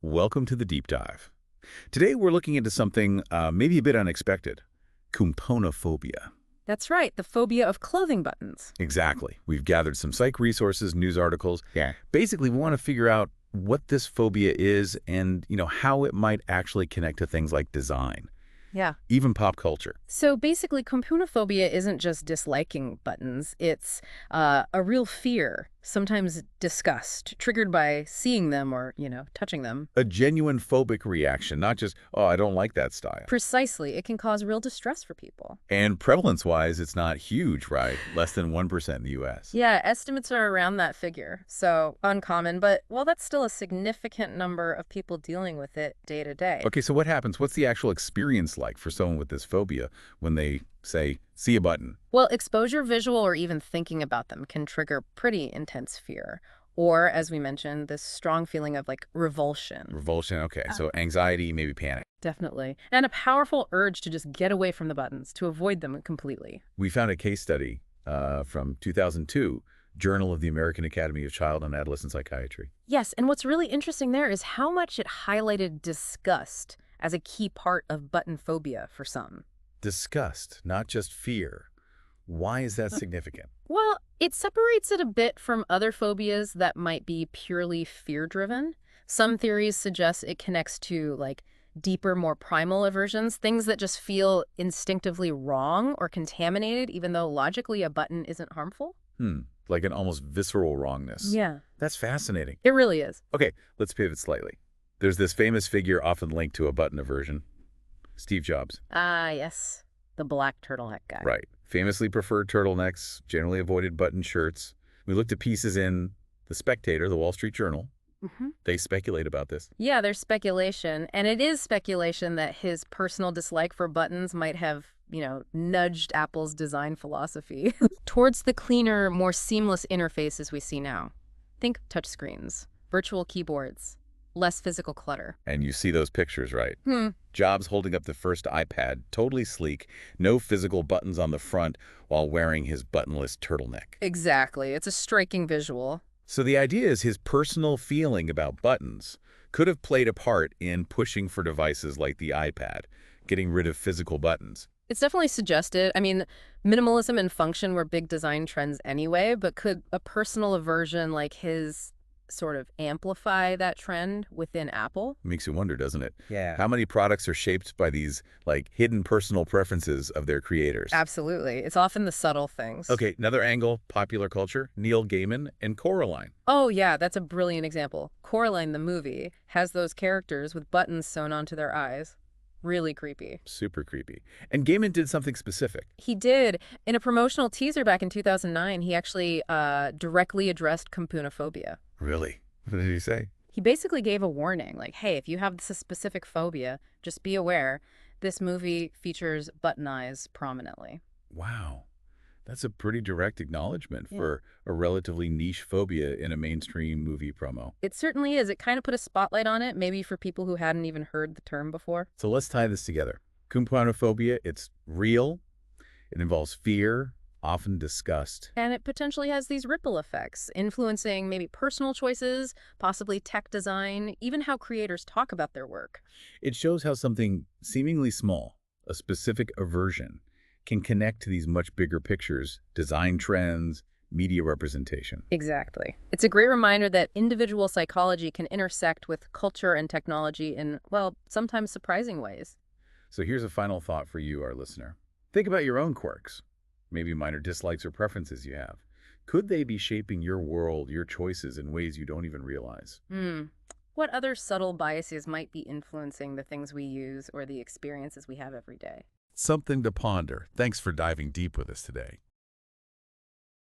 Welcome to the deep dive. Today we're looking into something maybe a bit unexpected, Koumpounophobia. That's right, the phobia of clothing buttons. Exactly. We've gathered some psych resources, news articles. Yeah. Basically, we want to figure out what this phobia is and, how it might actually connect to things like design, Yeah. even pop culture. So basically, Koumpounophobia isn't just disliking buttons. It's a real fear, sometimes disgust, triggered by seeing them or, touching them. A genuine phobic reaction, not just, oh, I don't like that style. Precisely. It can cause real distress for people. And prevalence-wise, it's not huge, right? Less than 1% in the U.S. Yeah, estimates are around that figure. So uncommon, but, well, that's still a significant number of people dealing with it day to day. Okay, so what happens? What's the actual experience like for someone with this phobia when they say, see a button? Well, exposure, visual, or even thinking about them can trigger pretty intense fear. Or, as we mentioned, this strong feeling of revulsion. Revulsion, okay. So anxiety, maybe panic. Definitely. And a powerful urge to just get away from the buttons, to avoid them completely. We found a case study from 2002, Journal of the American Academy of Child and Adolescent Psychiatry. Yes, and what's really interesting there is how much it highlighted disgust as a key part of button phobia for some. Disgust, not just fear. Why is that significant? Well, it separates it a bit from other phobias that might be purely fear-driven. Some theories suggest it connects to, deeper, more primal aversions, things that just feel instinctively wrong or contaminated, even though logically a button isn't harmful. Like an almost visceral wrongness. Yeah. That's fascinating. It really is. Okay, let's pivot slightly. There's this famous figure often linked to a button aversion, Steve Jobs. Ah, yes. The black turtleneck guy. Right. Famously preferred turtlenecks, generally avoided button shirts. We looked at pieces in The Spectator, the Wall Street Journal. They speculate about this. Yeah, there's speculation. And it is speculation that his personal dislike for buttons might have, nudged Apple's design philosophy towards the cleaner, more seamless interfaces we see now. Think touchscreens, virtual keyboards, less physical clutter. And you see those pictures, right? Jobs holding up the first iPad, totally sleek, no physical buttons on the front while wearing his buttonless turtleneck. Exactly. It's a striking visual. So the idea is his personal feeling about buttons could have played a part in pushing for devices like the iPad, getting rid of physical buttons. It's definitely suggested. I mean, minimalism and function were big design trends anyway, but could a personal aversion like his sort of amplify that trend within Apple? Makes you wonder, doesn't it? Yeah. How many products are shaped by these, hidden personal preferences of their creators? Absolutely. It's often the subtle things. Okay, another angle, popular culture, Neil Gaiman and Coraline. Oh, yeah, that's a brilliant example. Coraline, the movie, has those characters with buttons sewn onto their eyes. Really creepy. Super creepy. And Gaiman did something specific. He did. In a promotional teaser back in 2009, he actually directly addressed Koumpounophobia. Really? What did he say? He basically gave a warning, hey, if you have this specific phobia, just be aware. This movie features button eyes prominently. Wow. That's a pretty direct acknowledgement for a relatively niche phobia in a mainstream movie promo. It certainly is. It kind of put a spotlight on it, maybe for people who hadn't even heard the term before. So let's tie this together. Koumpounophobia, it's real. It involves fear, often disgust. And it potentially has these ripple effects, influencing maybe personal choices, possibly tech design, even how creators talk about their work. It shows how something seemingly small, a specific aversion, can connect to these much bigger pictures, design trends, media representation. Exactly. It's a great reminder that individual psychology can intersect with culture and technology in, well, sometimes surprising ways. So here's a final thought for you, our listener. Think about your own quirks, maybe minor dislikes or preferences you have. Could they be shaping your world, your choices in ways you don't even realize? What other subtle biases might be influencing the things we use or the experiences we have every day? Something to ponder. Thanks for diving deep with us today.